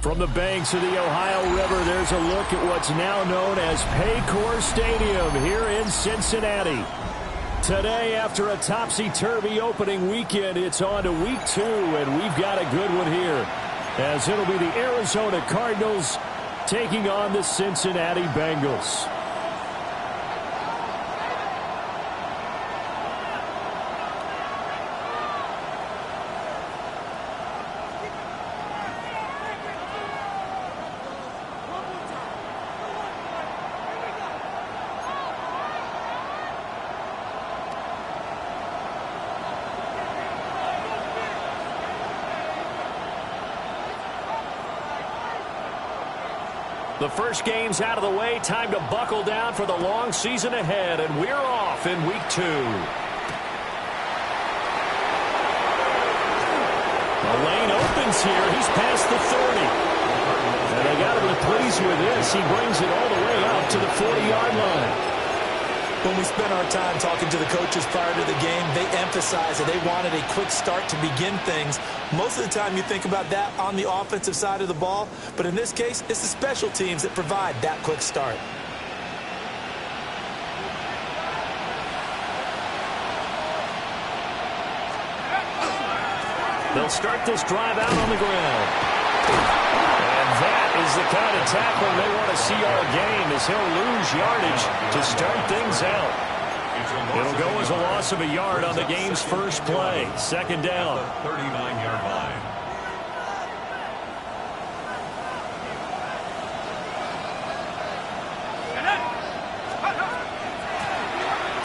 From the banks of the Ohio River, there's a look at what's now known as Paycor Stadium here in Cincinnati. Today, after a topsy-turvy opening weekend, it's on to week 2, and we've got a good one here, as it'll be the Arizona Cardinals taking on the Cincinnati Bengals. The first game's out of the way. Time to buckle down for the long season ahead, and we're off in week 2. The lane opens here. He's past the 30. And they got to be pleased with this. He brings it all the way up to the 40-yard line. When we spent our time talking to the coaches prior to the game, they emphasized that they wanted a quick start to begin things. Most of the time you think about that on the offensive side of the ball, but in this case, it's the special teams that provide that quick start. They'll start this drive out on the ground. And that is the kind of tackling they want to see all game, as he'll lose yardage to start things out. It'll go as a loss of a yard on the game's first play. Second down. 39-yard line.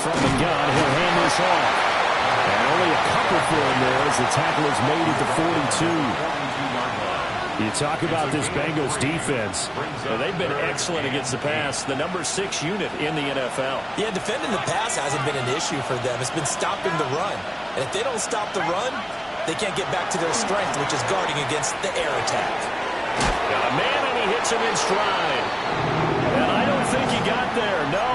From the gun, he'll hand this off. And only a couple for him there as the tackle is made at the 42. You talk about this Bengals defense. Well, they've been excellent against the pass, the number 6 unit in the NFL. Yeah, defending the pass hasn't been an issue for them. It's been stopping the run. And if they don't stop the run, they can't get back to their strength, which is guarding against the air attack. Got a man, and he hits him in stride. And I don't think he got there, no.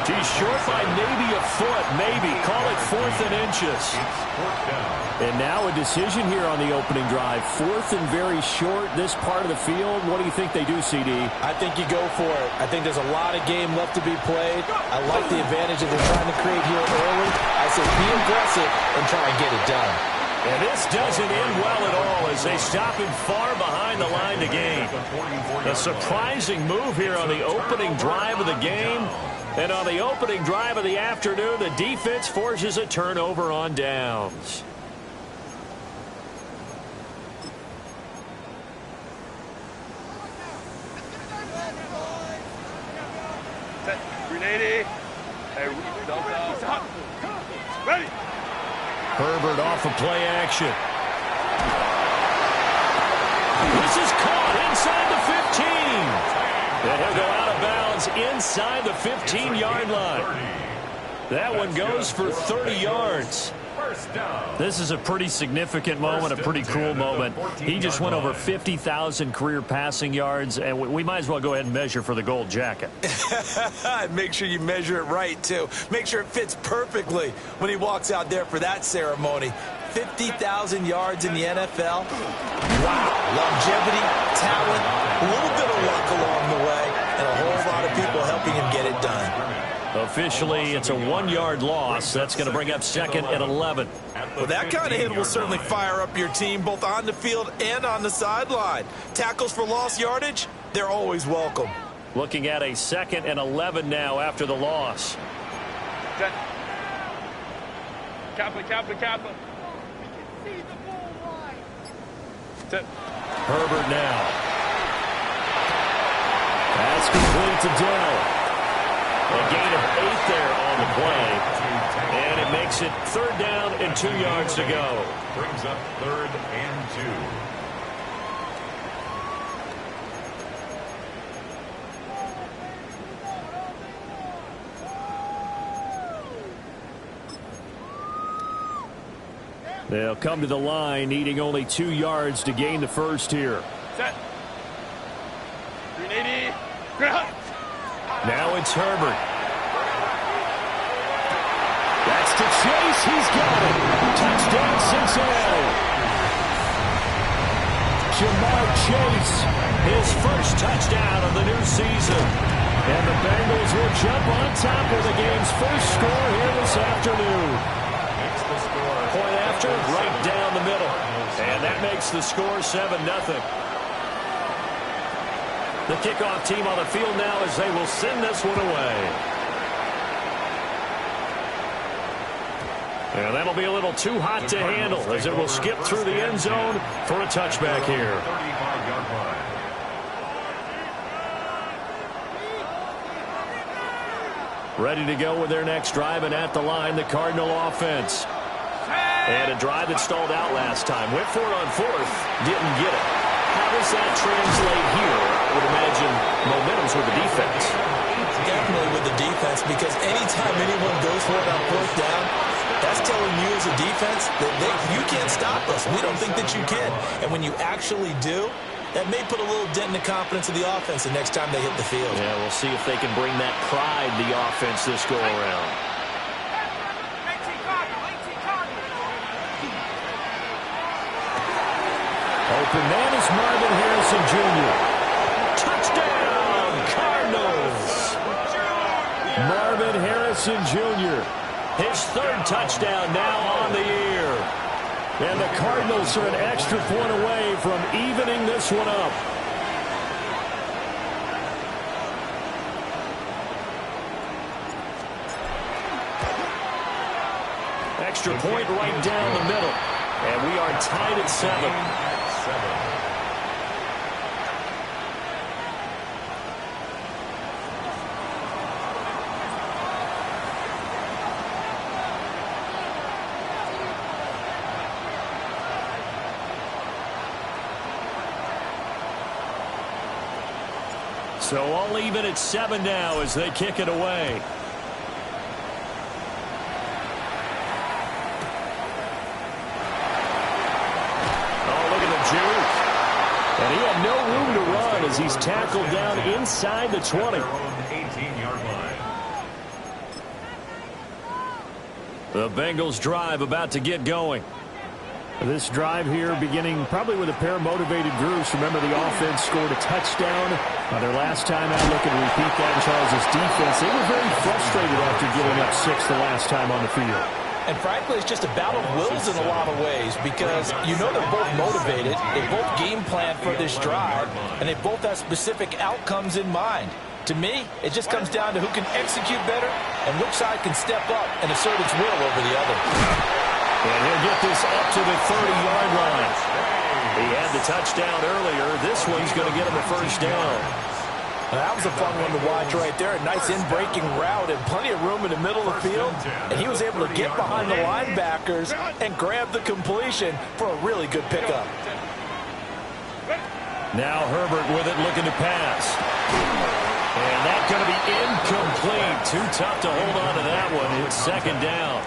He's short by maybe a foot, maybe. Call it 4th and inches. And now a decision here on the opening drive. 4th and very short, this part of the field. What do you think they do, CD? I think you go for it. I think there's a lot of game left to be played. I like the advantage that they're trying to create here early. I say be aggressive and try and get it done. And this doesn't end well at all as they stop him far behind the line to gain. A surprising move here on the opening drive of the game. And on the opening drive of the afternoon, the defense forces a turnover on downs. Ready. Herbert off of play action. This is caught inside the 15. And he'll go out of bounds inside the 15-yard line. That one goes for 30 yards. This is a pretty significant moment, a pretty cool moment. He just went over 50,000 career passing yards, and we might as well go ahead and measure for the gold jacket. Make sure you measure it right, too. Make sure it fits perfectly when he walks out there for that ceremony. 50,000 yards in the NFL. Wow. Longevity, talent, a little bit of luck along the way, and a whole lot of people helping him get it done. Officially, it's a 1-yard loss. That's going to bring up 2nd and 11. Well, that kind of hit will certainly fire up your team both on the field and on the sideline. Tackles for lost yardage, they're always welcome. Looking at a 2nd and 11 now after the loss. Kappa. Herbert now. That's complete to Dell. A gain of 8 there on the play. And it makes it 3rd down and 2 yards to go. Brings up 3rd and 2. They'll come to the line, needing only 2 yards to gain the first here. Set. 380. Now it's Herbert. That's to Chase. He's got it. Touchdown, Cincinnati. Jamar Chase touchdown of the new season. And the Bengals will jump on top of the game's first score here this afternoon. Point after, right down the middle. And that makes the score 7-0. The kickoff team on the field now as they will send this one away. And that'll be a little too hot to handle as it will skip through the end zone for a touchback here. Ready to go with their next drive, and at the line, the Cardinal offense. And a drive that stalled out last time. Went for it on fourth, didn't get it. How does that translate here? I would imagine momentum's with the defense. Definitely with the defense, because anytime anyone goes for it on fourth down, that's telling you as a defense that you can't stop us. We don't think that you can. And when you actually do, that may put a little dent in the confidence of the offense the next time they hit the field. Yeah, we'll see if they can bring that pride to the offense this go-around. Open man is Marvin Harrison Jr. Touchdown, Cardinals! Marvin Harrison Jr. His third touchdown now on the year. And the Cardinals are an extra point away from evening this one up. Extra point right down the middle. And we are tied at 7. So all even at 7 now as they kick it away. Oh, look at the juke. And he had no room to run as he's tackled down inside the 20. 18-yard line. The Bengals drive about to get going. This drive here beginning probably with a pair of motivated groups. Remember, the offense scored a touchdown on their last time out. Looking to repeat that in Charles' defense. They were very frustrated after giving up 6 the last time on the field. And frankly, it's just a battle of wills in a lot of ways, because you know they're both motivated. They both game plan for this drive, and they both have specific outcomes in mind. To me, it just comes down to who can execute better and which side can step up and assert its will over the other. And he'll get this up to the 30-yard line. He had the touchdown earlier. This one's going to get him a first down. That was a fun one to watch right there. A nice in-breaking route and plenty of room in the middle of the field. And he was able to get behind the linebackers and grab the completion for a really good pickup. Now Herbert with it, looking to pass. And that's going to be incomplete. Too tough to hold on to that one. It's second down.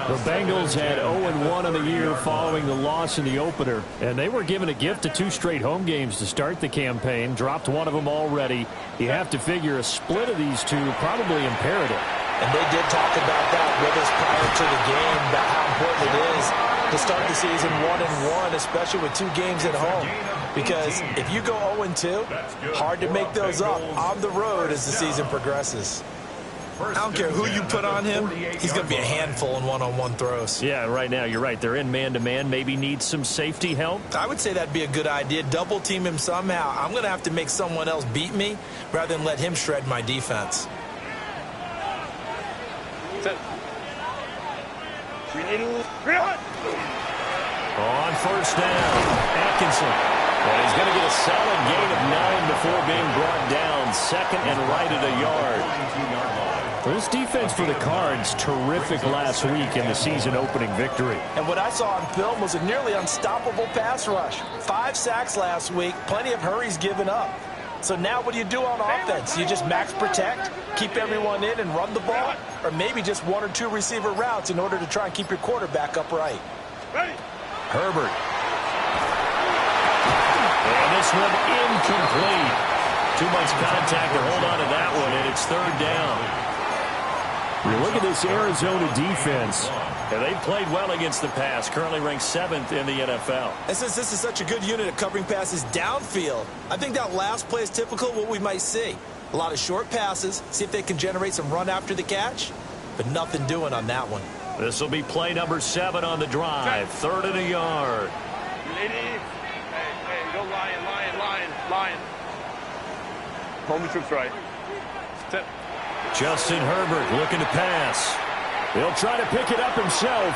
The Bengals had 0-1 in the year following the loss in the opener, and they were given a gift of 2 straight home games to start the campaign. Dropped one of them already. You have to figure a split of these two probably imperative. And they did talk about that with us prior to the game, about how important it is to start the season 1-1, especially with 2 games at home. Because if you go 0-2, hard to make those up on the road as the season progresses. I don't care who you put on him, he's going to be a handful in one-on-one throws. Yeah, right now you're right. They're in man-to-man. Maybe needs some safety help. I would say that'd be a good idea. Double team him somehow. I'm going to have to make someone else beat me rather than let him shred my defense. On first down, Atkinson. And he's going to get a solid gain of 9 before being brought down. Second and right at a yard. This defense for the Cards, terrific last week in the season-opening victory. And what I saw on film was a nearly unstoppable pass rush. 5 sacks last week, plenty of hurries given up. So now what do you do on offense? You just max protect, keep everyone in and run the ball? Or maybe just 1 or 2 receiver routes in order to try and keep your quarterback upright? Herbert. And this one incomplete. Too much contact to hold on to that one, and it's third down. You look at this Arizona defense. And they've played well against the pass, currently ranked 7th in the NFL. And since this is such a good unit at covering passes downfield, I think that last play is typical of what we might see. A lot of short passes, see if they can generate some run after the catch, but nothing doing on that one. This will be play number 7 on the drive, 3rd and a yard. Hey, go lion. Hold the troops right. Tip. Justin Herbert looking to pass. He'll try to pick it up himself.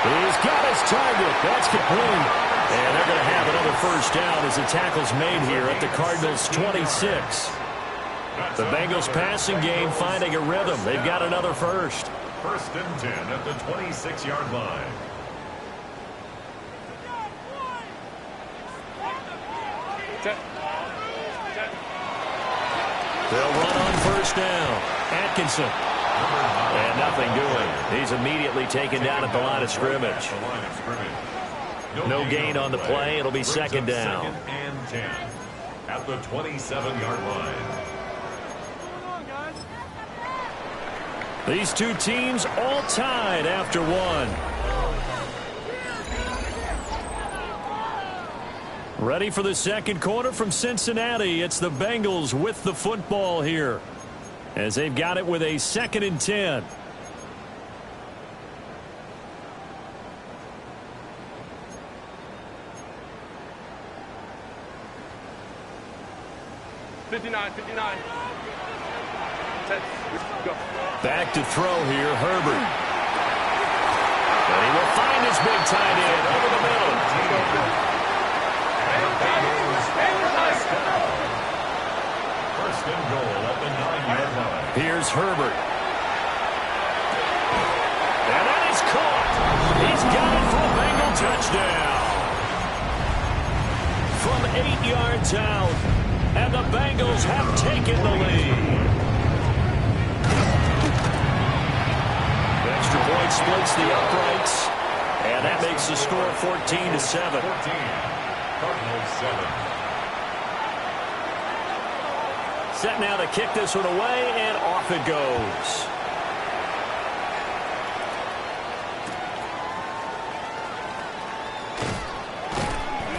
He's got his target. That's complete. And they're going to have another first down as the tackle's made here at the Cardinals' 26. The Bengals passing game finding a rhythm. They've got another first. 1st and 10 at the 26-yard line. They'll run on first down. Atkinson. And nothing doing. He's immediately taken down at the line of scrimmage. No gain on the play. It'll be 2nd down. 2nd and 10 at the 27-yard line. These two teams all tied after one. Ready for the second quarter from Cincinnati. It's the Bengals with the football here, as they've got it with a 2nd and 10. Back to throw here, Herbert. And he will find his big tight end over the middle. First and goal at the 9-yard line. Here's Herbert. And that is caught. He's got it for a Bengal touchdown. From 8 yards out. And the Bengals have taken the lead. Extra point splits the uprights. And that makes the score 14-7. Cardinals 7. Set now to kick this one away, and off it goes.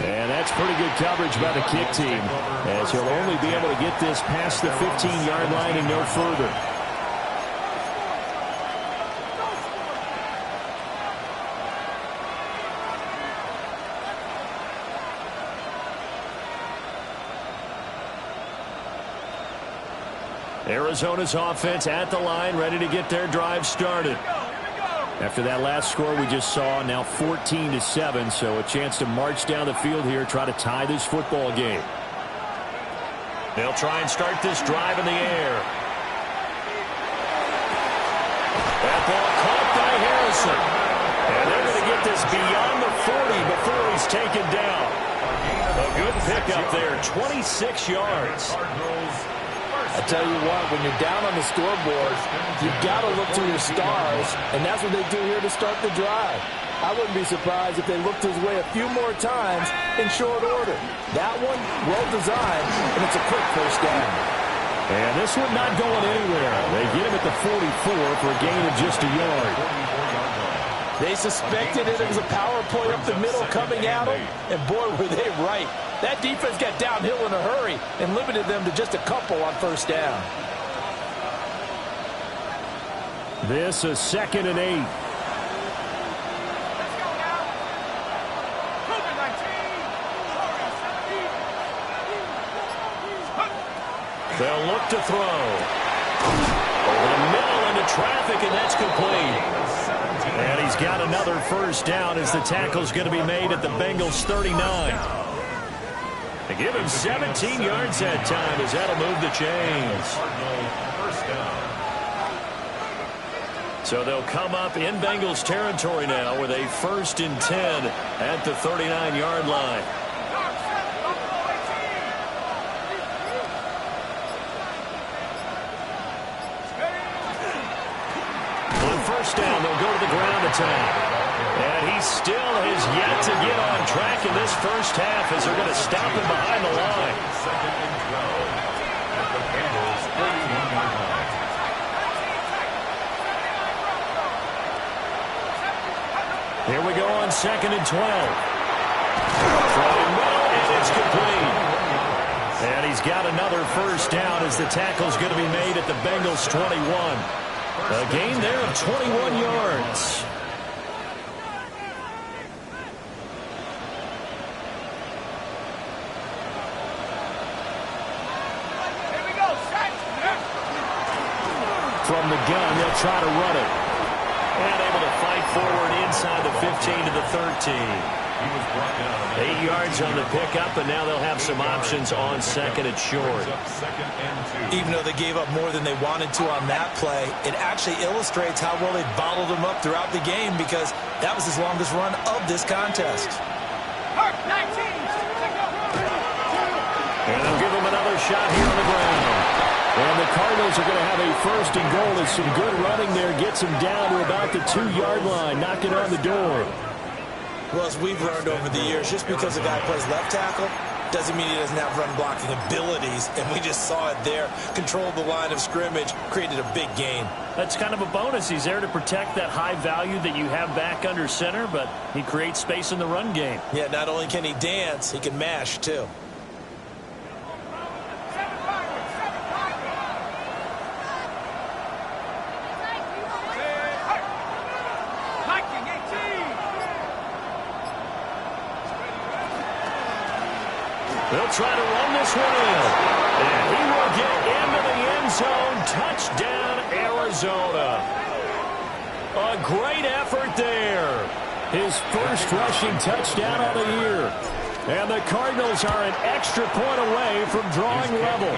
And that's pretty good coverage by the kick team, as he'll only be able to get this past the 15-yard line and no further. Arizona's offense at the line, ready to get their drive started. After that last score we just saw, now 14-7, so a chance to march down the field here, try to tie this football game. They'll try and start this drive in the air. That ball caught by Harrison. And they're going to get this beyond the 40 before he's taken down. A good pickup there, 26 yards. I tell you what, when you're down on the scoreboard, you've got to look to your stars, and that's what they do here to start the drive. I wouldn't be surprised if they looked his way a few more times in short order. That one, well designed, and it's a quick first down. And this one not going anywhere. They get him at the 44 for a gain of just a yard. They suspected it was a power play up the middle coming at them, and boy, were they right. That defense got downhill in a hurry and limited them to just a couple on first down. This is 2nd and 8. They'll look to throw. Over the middle into traffic, and that's complete. And he's got another first down as the tackle's going to be made at the Bengals' 39. They give him 17 yards that time as that'll move the chains. So they'll come up in Bengals territory now with a 1st and 10 at the 39-yard line. On first down, they'll go to the ground attack. And he still has yet to get on track in this first half as they're going to stop him behind the line. 2nd and 12 at the Bengals' 41-yard line. Here we go on 2nd and 12. Throwing middle, and it's complete. And he's got another first down as the tackle's going to be made at the Bengals 21. A gain there of 21 yards. From the gun, they'll try to run it. And able to fight forward inside the 15 to the 13. 8 yards on the pickup, and now they'll have some options on 2nd and short. Even though they gave up more than they wanted to on that play, it actually illustrates how well they bottled them up throughout the game, because that was his longest run of this contest. And they'll give him another shot here on the ground. And the Cardinals are going to have a 1st and goal as some good running there gets him down to about the 2-yard line, knocking on the door. Well, as we've learned over the years, just because a guy plays left tackle doesn't mean he doesn't have run blocking abilities, and we just saw it there. Controlled the line of scrimmage, created a big gain. That's kind of a bonus. He's there to protect that high value that you have back under center, but he creates space in the run game. Yeah, not only can he dance, he can mash, too. They'll try to run this one in. And he will get into the end zone. Touchdown, Arizona. A great effort there. His first rushing touchdown of the year. And the Cardinals are an extra point away from drawing level.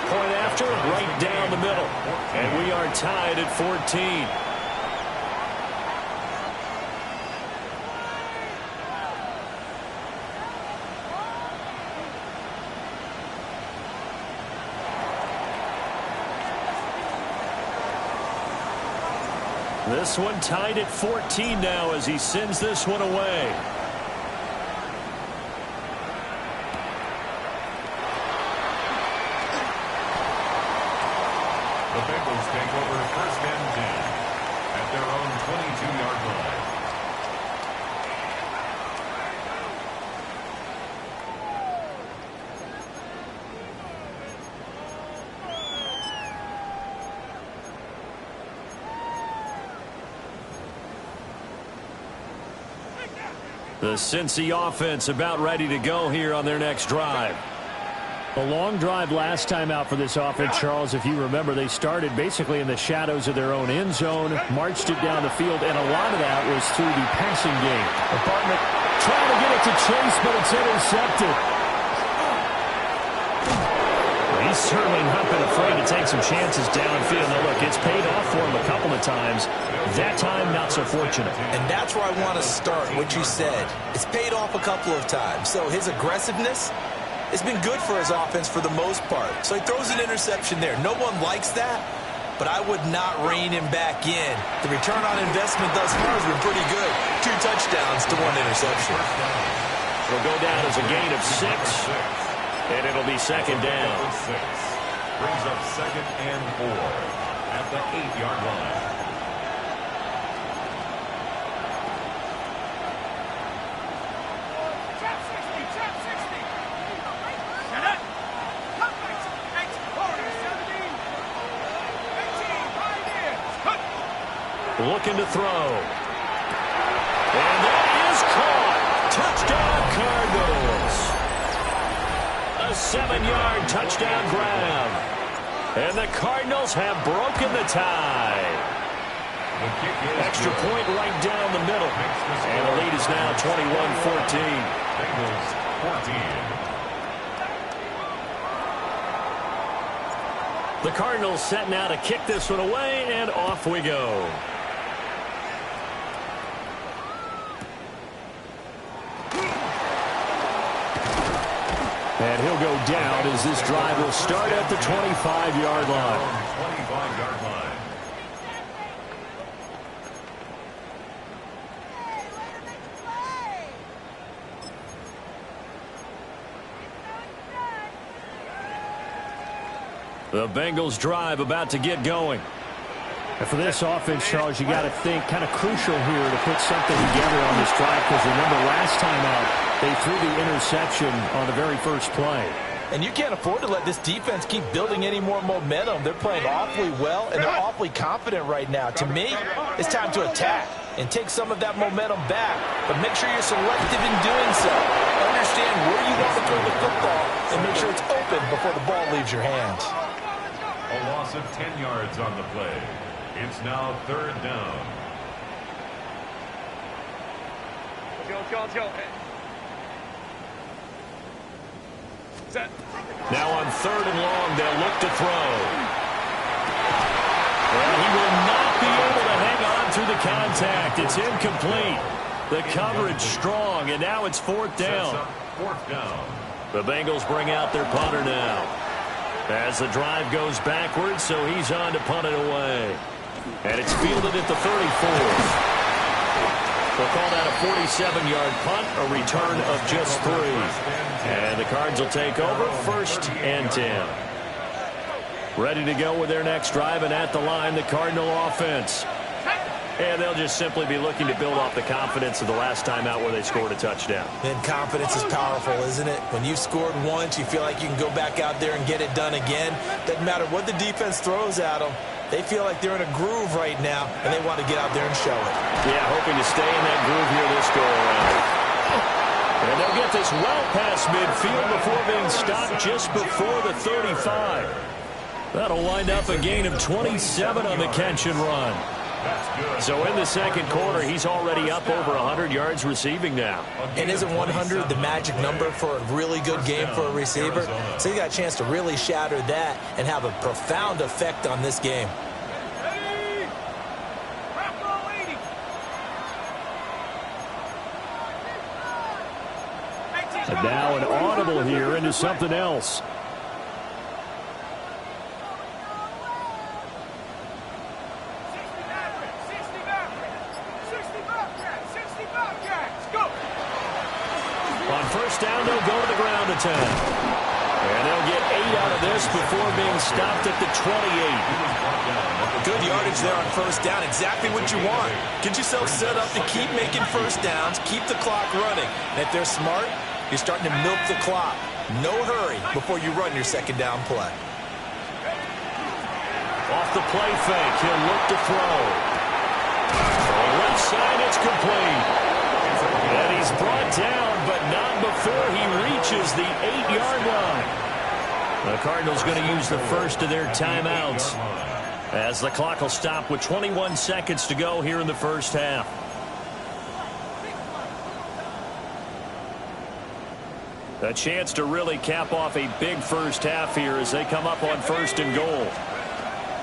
Point after, right down the middle. And we are tied at 14. This one tied at 14 now as he sends this one away. The Bengals take over 1st and 10 at their own 22-yard line. The Cincy offense about ready to go here on their next drive. A long drive last time out for this offense, Charles. If you remember, they started basically in the shadows of their own end zone, marched it down the field, and a lot of that was through the passing game. Bartman trying to get it to Chase, but it's intercepted. He's certainly not been afraid to take some chances downfield. Now, look, it's paid off for him a couple of times. That time, not so fortunate. And that's where I want to start, what you said. It's paid off a couple of times. So his aggressiveness has been good for his offense for the most part. So he throws an interception there. No one likes that, but I would not rein him back in. The return on investment thus far has been pretty good. 2 touchdowns to 1 interception. It'll go down as a gain of 6. And it'll be 2nd down. Brings up 2nd and 4 at the 8-yard line. Looking to throw. And that is caught. Touchdown, Cardinals. A 7-yard touchdown grab. And the Cardinals have broken the tie. Extra point right down the middle. And the lead is now 21-14. Bengals 14. The Cardinals set now to kick this one away, and off we go. And he'll go down as this drive will start at the 25-yard line. 25-yard line. The Bengals drive about to get going. And for this offense, Charles, you got to think kind of crucial here to put something together on this drive, because remember last time out, they threw the interception on the very first play. And you can't afford to let this defense keep building any more momentum. They're playing awfully well, and they're awfully confident right now. To me, it's time to attack and take some of that momentum back, but make sure you're selective in doing so. Understand where you want to throw the football and make sure it's open before the ball leaves your hands. A loss of 10 yards on the play. It's now 3rd down. Let's go. Set. Now on 3rd and long, they'll look to throw. Well, he will not be able to hang on through the contact. It's incomplete. The coverage strong, and now it's 4th down. 4th down. The Bengals bring out their punter now, as the drive goes backwards, so he's on to punt it away. And it's fielded at the 34. They'll call that a 47-yard punt, a return of just 3. And the Cards will take over 1st and 10. Ready to go with their next drive, and at the line, the Cardinal offense. And they'll just simply be looking to build off the confidence of the last time out where they scored a touchdown. And confidence is powerful, isn't it? When you've scored once, you feel like you can go back out there and get it done again. Doesn't matter what the defense throws at them. They feel like they're in a groove right now, and they want to get out there and show it. Yeah, hoping to stay in that groove here this go-around. And they'll get this well past midfield before being stopped just before the 35. That'll wind up a gain of 27 on the catch and run. So in the second quarter, he's already up over 100 yards receiving now. And isn't 100 the magic number for a really good game for a receiver? So he got a chance to really shatter that and have a profound effect on this game. And now an audible here into something else. Down, they'll go to the ground attack. And they'll get 8 out of this before being stopped at the 28. Good yardage there on 1st down. Exactly what you want. Get yourself set up to keep making 1st downs, keep the clock running. And if they're smart, you're starting to milk the clock. No hurry before you run your 2nd down play. Off the play fake, he'll look to throw. On the left side, it's complete. And he's brought down, but not before he reaches the 8-yard line. The Cardinals going to use the first of their timeouts, as the clock will stop with 21 seconds to go here in the first half. A chance to really cap off a big first half here as they come up on 1st and goal.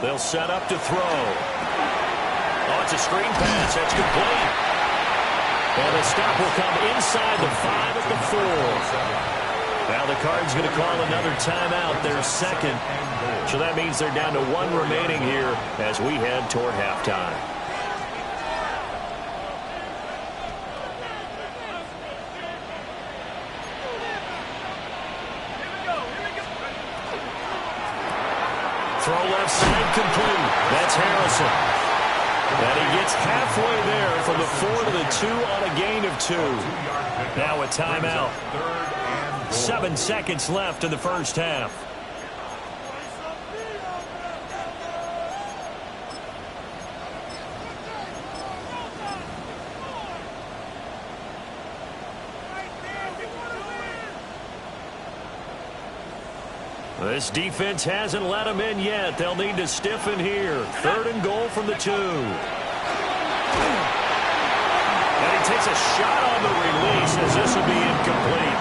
They'll set up to throw. Oh, it's a screen pass. That's complete. And the stop will come inside the 5 at the 4. Now the Cards going to call another timeout, their 2nd. So that means they're down to 1 remaining here as we head toward halftime. Throw left side complete. That's Harrison. And he gets halfway there from the 4 to the 2 on a gain of 2. Now a timeout. 7 seconds left in the first half. This defense hasn't let him in yet. They'll need to stiffen here. 3rd and goal from the 2. And he takes a shot on the release as this will be incomplete.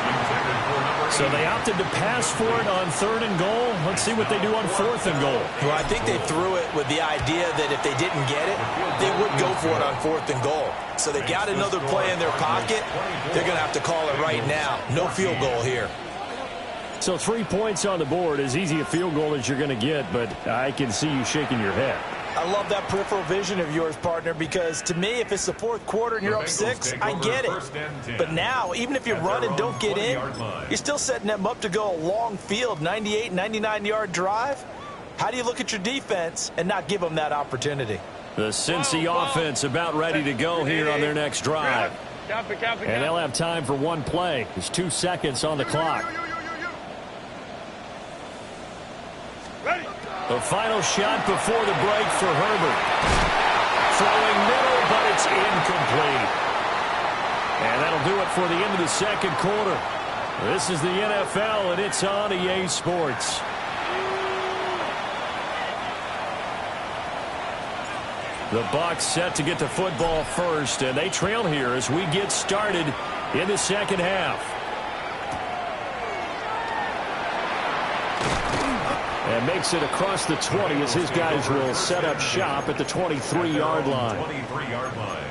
So they opted to pass for it on 3rd and goal. Let's see what they do on 4th and goal. Well, I think they threw it with the idea that if they didn't get it, they would go for it on 4th and goal. So they got another play in their pocket. They're going to have to call it right now. No field goal here. So 3 points on the board, as easy a field goal as you're going to get, but I can see you shaking your head. I love that peripheral vision of yours, partner, because to me, if it's the 4th quarter and you're up 6, I get it. But now, even if you run and don't get in, you're still setting them up to go a long field, 98, 99-yard drive. How do you look at your defense and not give them that opportunity? The Cincy offense about ready to go here on their next drive. And they'll have time for one play. There's 2 seconds on the clock. The final shot before the break for Herbert. Throwing middle, but it's incomplete. And that'll do it for the end of the second quarter. This is the NFL, and it's on EA Sports. The Bucs set to get the football first, and they trail here as we get started in the second half. And makes it across the 20 as his guys will set up shop at the 23-yard line. 23-yard line.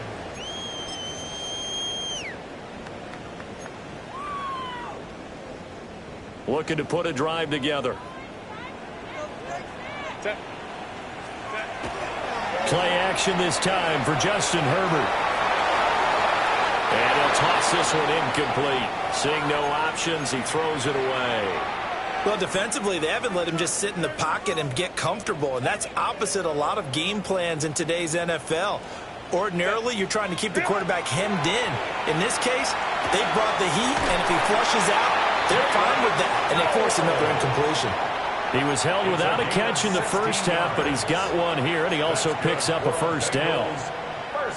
Looking to put a drive together. Play action this time for Justin Herbert. And he'll toss this one incomplete. Seeing no options, he throws it away. Well, defensively, they haven't let him just sit in the pocket and get comfortable, and that's opposite a lot of game plans in today's NFL. Ordinarily, you're trying to keep the quarterback hemmed in. In this case, they brought the heat, and if he flushes out, they're fine with that, and they force another incompletion. He was held without a catch in the first half, but he's got one here, and he also picks up a first down.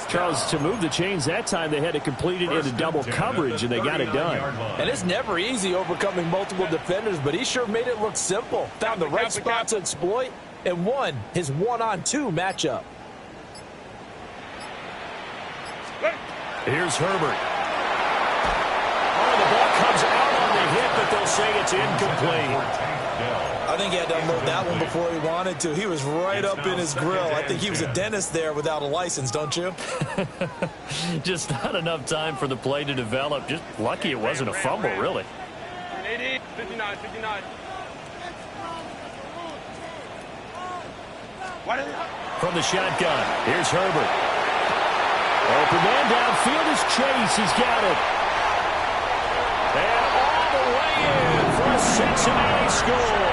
Charles, to move the chains that time, they had to complete it into double coverage, and they got it done. And it's never easy overcoming multiple defenders, but he sure made it look simple. Found the right spot to exploit and won his one-on-two matchup. Here's Herbert. Oh, the ball comes out on the hit, but they'll say it's incomplete. I think he had to unload that one before he wanted to. He was right up in his grill. I think he was a dentist there without a license, don't you? Just not enough time for the play to develop. Just lucky it wasn't a fumble, really. 80, 59, 59. From the shotgun, here's Herbert. Open man downfield is Chase. He's got it. And all the way in for a Cincinnati score.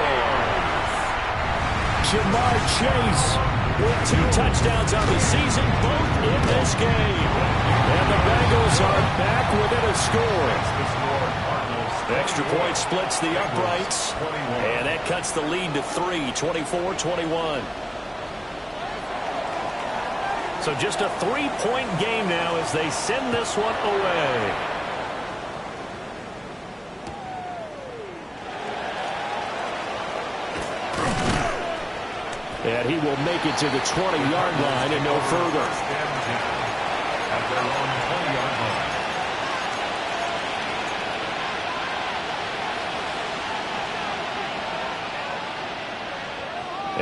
Jamar Chase with 2 touchdowns on the season, both in this game. And the Bengals are back within a score. Extra point splits the uprights, and that cuts the lead to 3, 24-21. So just a 3-point game now as they send this one away. And he will make it to the 20-yard line and no further. At their own 20-yard line.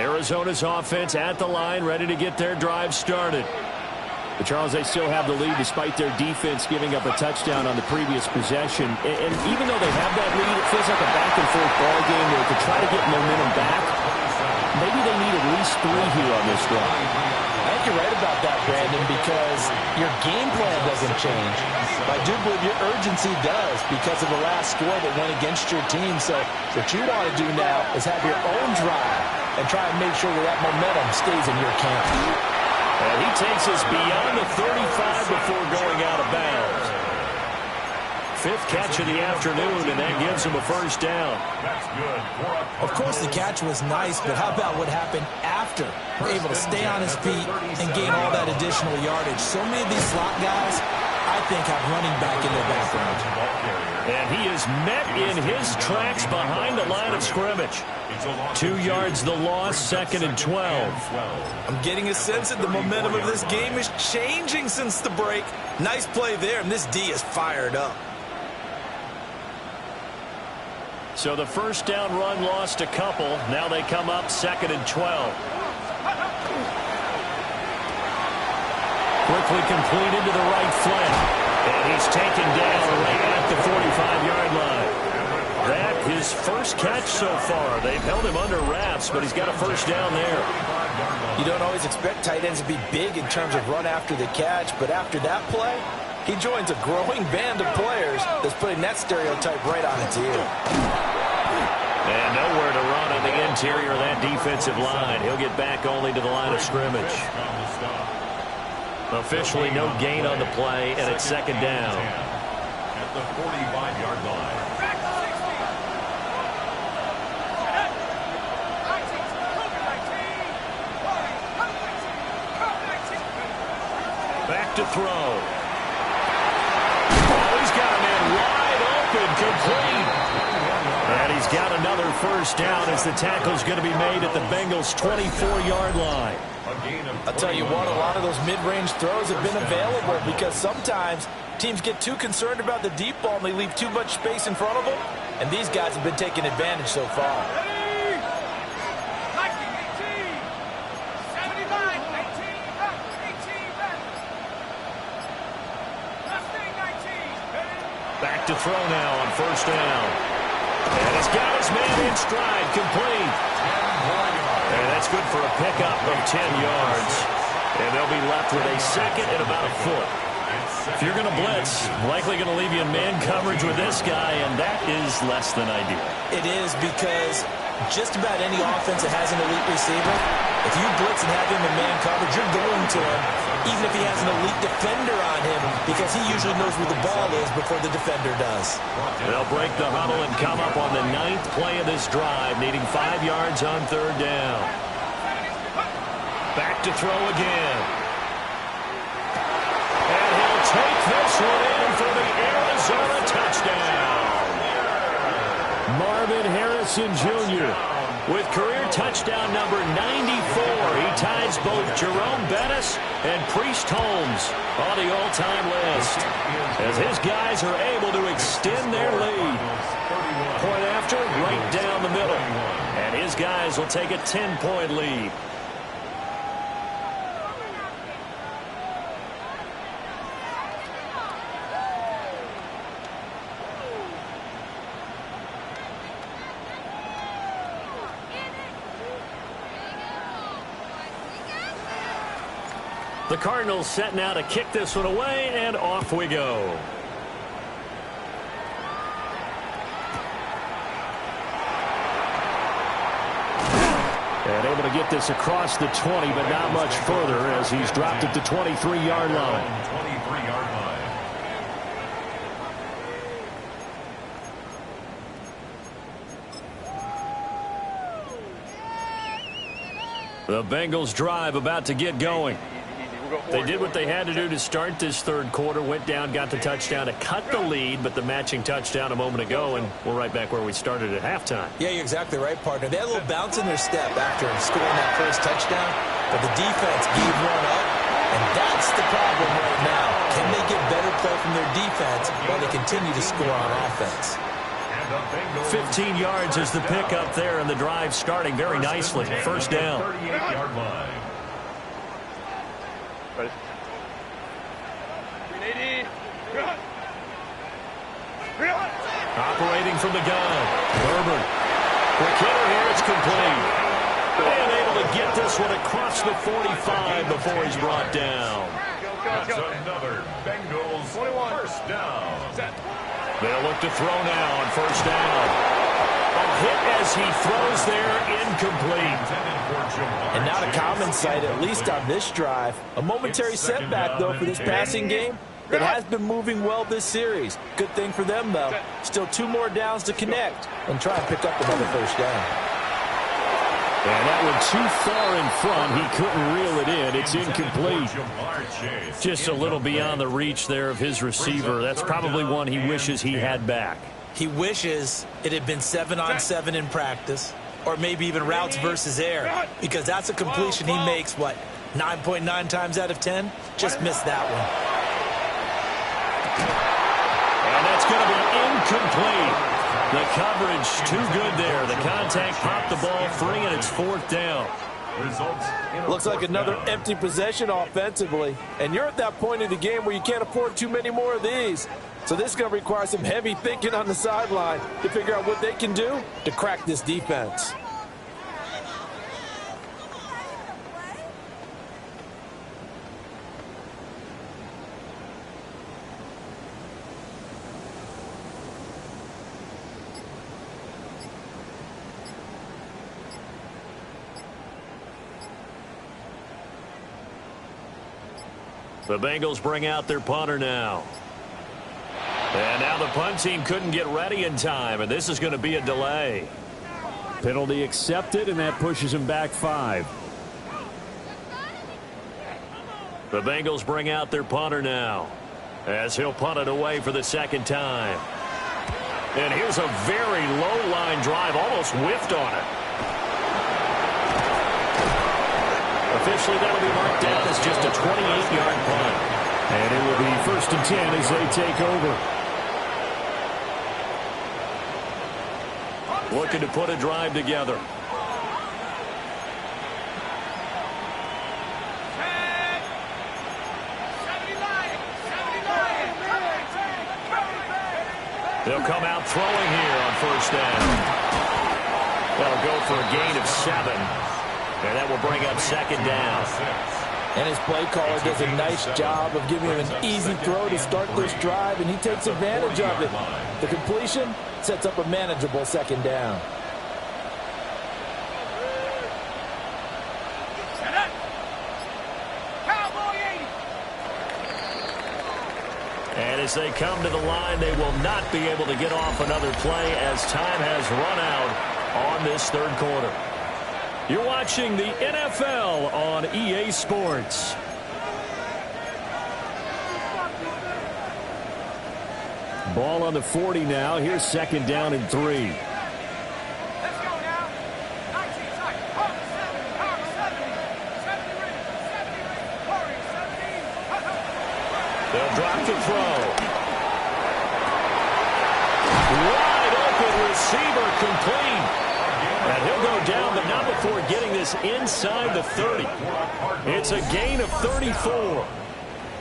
Arizona's offense at the line, ready to get their drive started. But Charles, they still have the lead despite their defense giving up a touchdown on the previous possession. And even though they have that lead, it feels like a back-and-forth ball game where to try to get momentum back, maybe they need at least 3 here on this drive. I think you're right about that, Brandon, because your game plan doesn't change. But I do believe your urgency does because of the last score that went against your team. So what you want to do now is have your own drive and try and make sure that momentum stays in your camp. And he takes us beyond the 35 before going out of bounds. 5th catch of the afternoon, and that gives him a first down. That's good. Of course, the catch was nice, but how about what happened after? Able to stay on his feet and gain all that additional yardage. So many of these slot guys, I think, have running back in their background. And he is met in his tracks behind the line of scrimmage. 2 yards the loss, 2nd and 12. I'm getting a sense that the momentum of this game is changing since the break. Nice play there, and this D is fired up. So the first down run lost a couple. Now they come up 2nd and 12. Quickly completed to the right flank. And he's taken down right at the 45-yard line. That his first catch so far. They've held him under wraps, but he's got a first down there. You don't always expect tight ends to be big in terms of run after the catch, but after that play, he joins a growing band of players that's putting that stereotype right on its ear. And nowhere to run on the interior of that defensive line. He'll get back only to the line of scrimmage. Officially no gain on the play, and it's second down. At the 45-yard line. Back to throw. Oh, he's got a man wide open, complete. And he's got another first down as the tackle's going to be made at the Bengals' 24-yard line. I'll tell you what, a lot of those mid-range throws have been available because sometimes teams get too concerned about the deep ball and they leave too much space in front of them. And these guys have been taking advantage so far. Back to throw now on first down. And he's got his man in stride, complete. And that's good for a pickup of 10 yards. And they'll be left with a second and about a foot. If you're going to blitz, likely going to leave you in man coverage with this guy, and that is less than ideal. It is because just about any offense that has an elite receiver, if you blitz and have him in man coverage, you're going to him, even if he has an elite defender on him, because he usually knows where the ball is before the defender does. They'll break the huddle and come up on the 9th play of this drive, needing 5 yards on third down. Back to throw again. And he'll take this one in for the Arizona touchdown. Marvin Harrison Jr. with career touchdown number 94. He ties both Jerome Bettis and Priest Holmes on the all-time list as his guys are able to extend their lead. Point after, right down the middle. And his guys will take a 10-point lead. The Cardinals set now to kick this one away, and off we go. And able to get this across the 20, but not much further as he's dropped at the 23-yard line. 23-yard line. The Bengals drive about to get going. They did what they had to do to start this third quarter, went down, got the touchdown to cut the lead, but the matching touchdown a moment ago, and we're right back where we started at halftime. Yeah, you're exactly right, partner. They had a little bounce in their step after scoring that first touchdown, but the defense gave one up, and that's the problem right now. Can they get better play from their defense while they continue to score on offense? 15 yards is the pickup there, and the drive starting very nicely. First down. 38-yard line. Operating from the gun. Herbert. Quick hitter here. It's complete. And able to get this one across the 45 before he's brought down. That's another Bengals first down. They'll look to throw now on first down. A hit as he throws there, incomplete. And not a common sight, at least on this drive. A momentary setback, though, for this passing game that has been moving well this series. Good thing for them, though. Still 2 more downs to connect and try and pick up another first down. And that one too far in front. He couldn't reel it in. It's incomplete. Just a little beyond the reach there of his receiver. That's probably one he wishes he had back. He wishes it had been 7-on-7 in practice, or maybe even routes versus air, because that's a completion he makes, what, 9.9 times out of 10? Just missed that one. And that's going to be incomplete. The coverage too good there. The contact popped the ball free, and it's fourth down. Looks like another empty possession offensively, and you're at that point in the game where you can't afford too many more of these. So this is going to require some heavy thinking on the sideline to figure out what they can do to crack this defense. The Bengals bring out their punter now. And now the punt team couldn't get ready in time, and this is going to be a delay. Penalty accepted, and that pushes him back 5. The Bengals bring out their punter now, as he'll punt it away for the second time. And here's a very low line drive, almost whiffed on it. Officially, that'll be marked down as just a 28-yard punt. And it will be 1st and 10 as they take over. Looking to put a drive together. They'll come out throwing here on 1st down. That'll go for a gain of 7. And that will bring up 2nd down. And his play caller does a nice job of giving him an easy throw to start this drive, and he takes advantage of it. The completion sets up a manageable 2nd down. And as they come to the line, they will not be able to get off another play as time has run out on this 3rd quarter. You're watching the NFL on EA Sports. Ball on the 40 now. Here's 2nd down and 3. Let's go now. 19, 70, They'll drop the throw. Wide open receiver complete. And he'll go down, but not before getting this inside the 30. It's a gain of 34.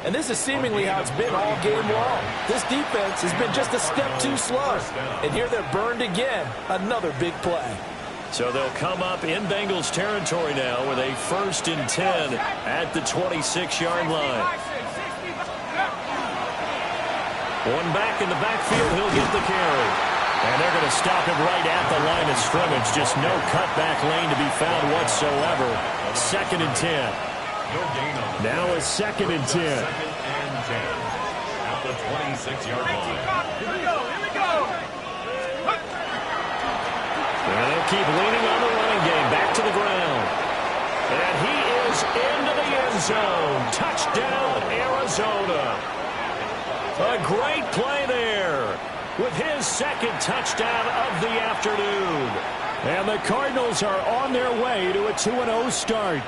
And this is seemingly how it's been all game long. This defense has been just a step too slow. And here they're burned again. Another big play. So they'll come up in Bengals territory now with a 1st and 10 at the 26-yard line. One back in the backfield, he'll get the carry. And they're going to stop him right at the line of scrimmage. Just no cutback lane to be found whatsoever. 2nd and 10. Now a 2nd and 10. 2nd and 10 at the 26-yard line. Here we go. And they'll keep leaning on the running game. Back to the ground. And he is into the end zone. Touchdown, Arizona. A great play there with his 2nd touchdown of the afternoon. And the Cardinals are on their way to a 2-0 start.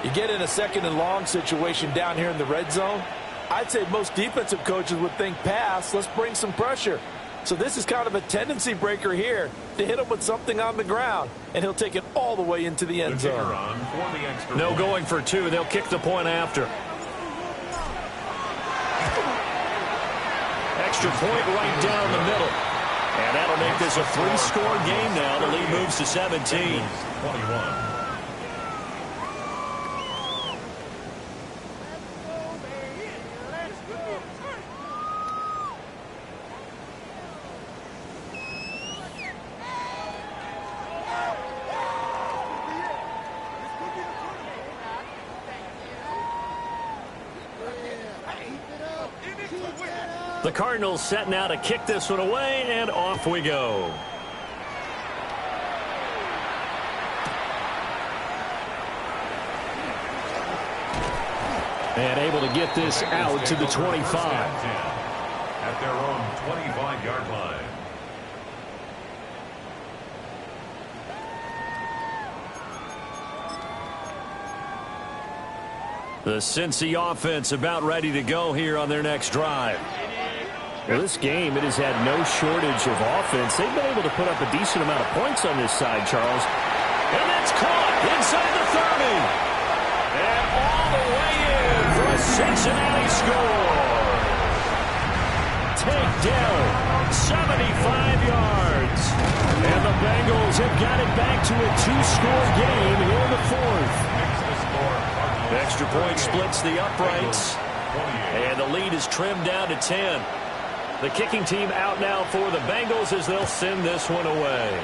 You get in a 2nd and long situation down here in the red zone, I'd say most defensive coaches would think pass, let's bring some pressure. So this is kind of a tendency breaker here to hit him with something on the ground, and he'll take it all the way into the end zone. No going for 2. They'll kick the point after. Extra point right down the middle. And that'll make this a 3-score game now. The lead moves to 17. 21. The Cardinals set now to kick this one away, and off we go. And able to get this out to the 25. At their own 25-yard line. The Cincy offense about ready to go here on their next drive. Well, this game, it has had no shortage of offense. They've been able to put up a decent amount of points on this side, Charles. And that's caught inside the 30. And all the way in for a Cincinnati score. Takedown, 75 yards. And the Bengals have got it back to a 2-score game here in the 4th. Extra point splits the uprights. And the lead is trimmed down to 10. The kicking team out now for the Bengals as they'll send this one away.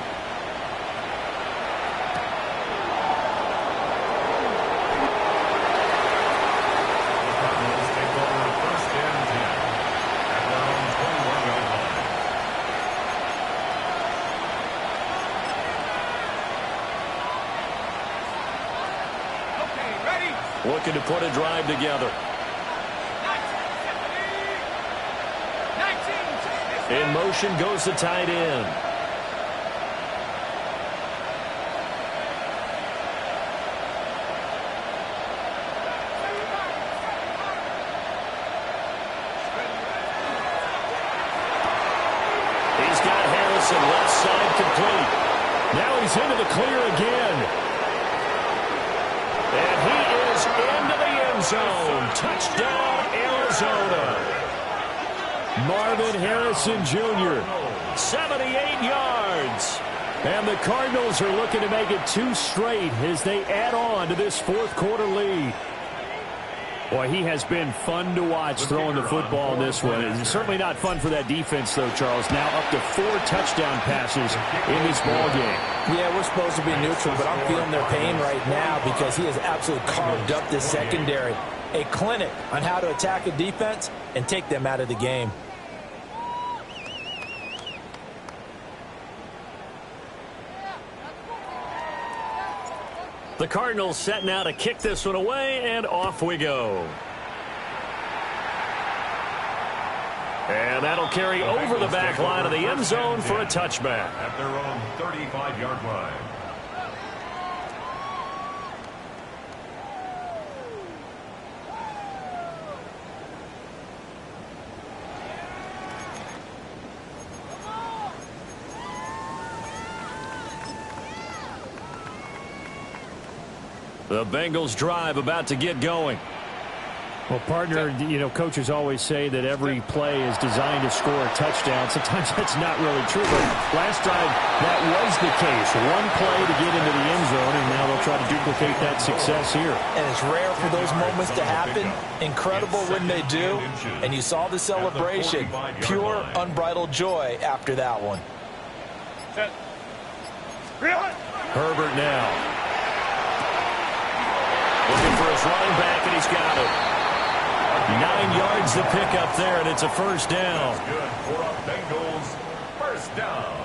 looking to put a drive together. 19. In motion goes the tight end. He's got Harrison left side complete. Now he's into the clear again. And he is into the end zone. Touchdown, Arizona. Marvin Harrison Jr. 78 yards. And the Cardinals are looking to make it 2 straight as they add on to this fourth quarter lead. Boy, he has been fun to watch throwing the football in this one. It's certainly not fun for that defense, though, Charles. Now up to 4 touchdown passes in this ball game. Yeah, we're supposed to be neutral, but I'm feeling their pain right now because he has absolutely carved up this secondary. A clinic on how to attack a defense and take them out of the game. The Cardinals set now to kick this one away, and off we go. And that'll carry over the back line of the end zone for a touchback. At their own 35-yard line. The Bengals drive about to get going. Well, partner, you know, coaches always say that every play is designed to score a touchdown. Sometimes that's not really true, but last drive that was the case. One play to get into the end zone, and now they'll try to duplicate that success here. And it's rare for those moments to happen. Incredible when they do. And you saw the celebration. Pure, unbridled joy after that one. Herbert now. Looking for his running back, and he's got it. 9 yards to pick up there, and it's a first down. That's good for a Bengals first down.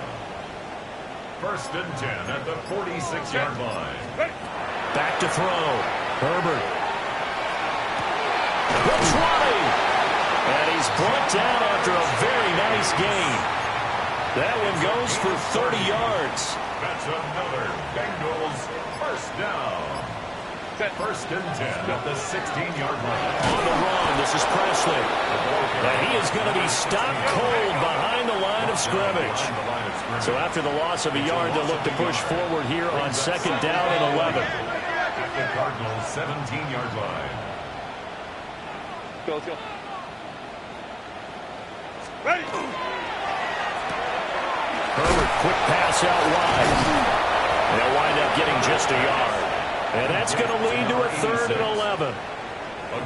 1st and 10 at the 46-yard line. Back to throw. Herbert. Looks running. And he's brought down after a very nice gain. That one goes for 30 yards. That's another Bengals first down. 1st and 10 at the 16-yard line. On the run, this is Presley. And he is going to be stopped cold behind the line of scrimmage. So after the loss of a yard, they'll look to push forward here on 2nd down and 11. At the Cardinals' 17-yard line. Let's go. Ready. Herbert, quick pass out wide. They'll wind up getting just a yard. And that's going to lead to a 3rd and 11. A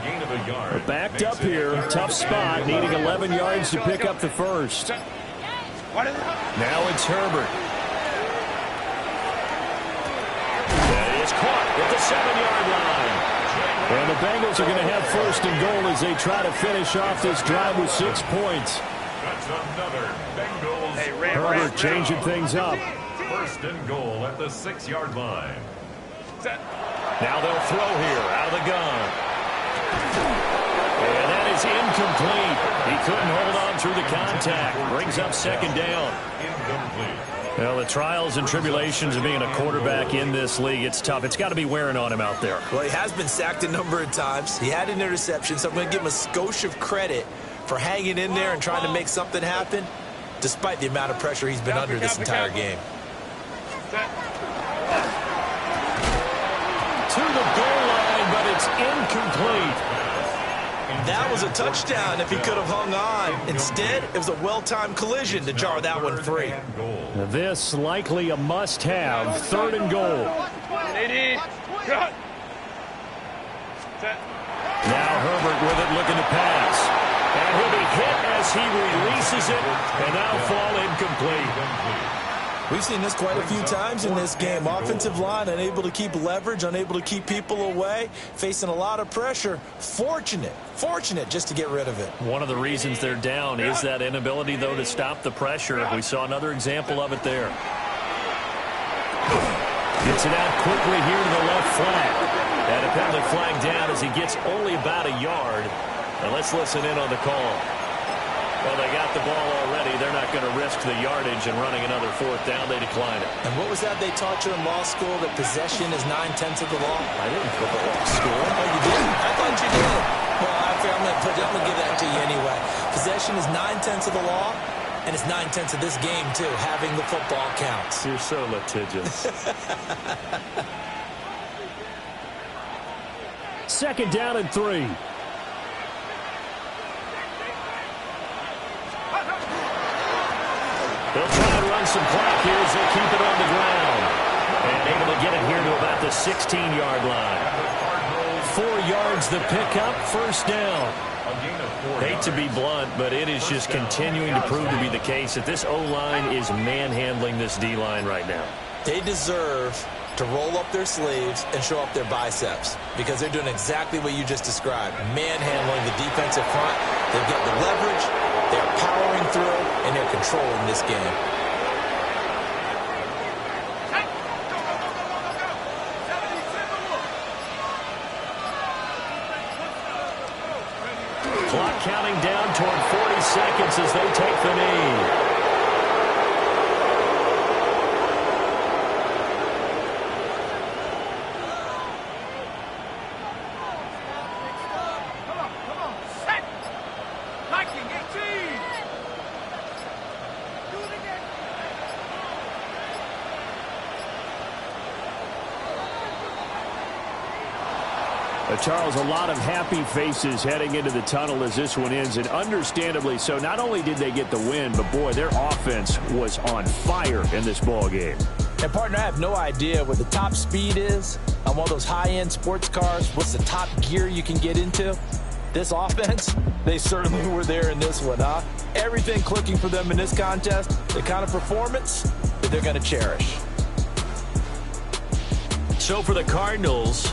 gain of a yard. Backed up here, tough spot, needing 11 yards to pick up the first. Now it's Herbert. That is caught at the 7-yard line. And the Bengals are going to have 1st and goal as they try to finish off this drive with 6 points. That's another Bengals. Herbert changing things up. 1st and goal at the 6-yard line. Now they'll throw here out of the gun. And that is incomplete. He couldn't hold on through the contact. Brings up 2nd down. Incomplete. Well, the trials and tribulations of being a quarterback in this league, it's tough. It's got to be wearing on him out there. Well, he has been sacked a number of times. He had an interception, so I'm going to give him a skosh of credit for hanging in there and trying to make something happen, despite the amount of pressure he's been under this entire game. To the goal line, but it's incomplete. That was a touchdown if he could have hung on. Instead, it was a well-timed collision to jar that one free. This likely a must-have, 3rd and goal. Now Herbert with it, looking to pass. And he'll be hit as he releases it, and now fall incomplete. We've seen this quite a few times in this game. Offensive line unable to keep leverage, unable to keep people away, facing a lot of pressure. Fortunate just to get rid of it. One of the reasons they're down is that inability, though, to stop the pressure. We saw another example of it there. Gets it out quickly here to the left flat. And a penalty flag down as he gets only about a yard. Now let's listen in on the call. Well, they got the ball already. They're not going to risk the yardage and running another fourth down. They decline it. And what was that they taught you in law school, that possession is 9/10 of the law? I didn't go to law school. Oh, you didn't? I thought you did. Well, I'm going to give that to you anyway. Possession is 9/10 of the law, and it's 9/10 of this game, too. Having the football counts. You're so litigious. Second down and 3. They'll try and run some clock here as they keep it on the ground. And able to get it here to about the 16-yard line. 4 yards the pickup, first down. Hate to be blunt, but it is just continuing to prove to be the case that this O-line is manhandling this D-line right now. They deserve to roll up their sleeves and show up their biceps because they're doing exactly what you just described, manhandling the defensive front. They've got the leverage, they're powering through, and they're controlling this game. Clock counting down toward 40 seconds as they take the knee. Charles, a lot of happy faces heading into the tunnel as this one ends, and understandably so. Not only did they get the win, but, boy, their offense was on fire in this ball game. And, partner, I have no idea what the top speed is on one of those high-end sports cars. What's the top gear you can get into? This offense, they certainly were there in this one, huh? Everything clicking for them in this contest, the kind of performance that they're going to cherish. So for the Cardinals,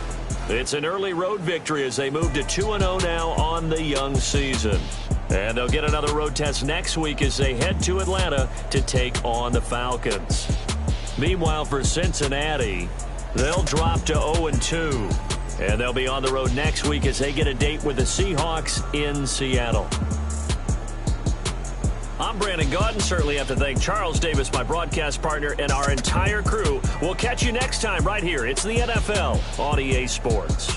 it's an early road victory as they move to 2-0 now on the young season. And they'll get another road test next week as they head to Atlanta to take on the Falcons. Meanwhile, for Cincinnati, they'll drop to 0-2. And they'll be on the road next week as they get a date with the Seahawks in Seattle. I'm Brandon Gaudin. Certainly have to thank Charles Davis, my broadcast partner, and our entire crew. We'll catch you next time right here. It's the NFL on EA Sports.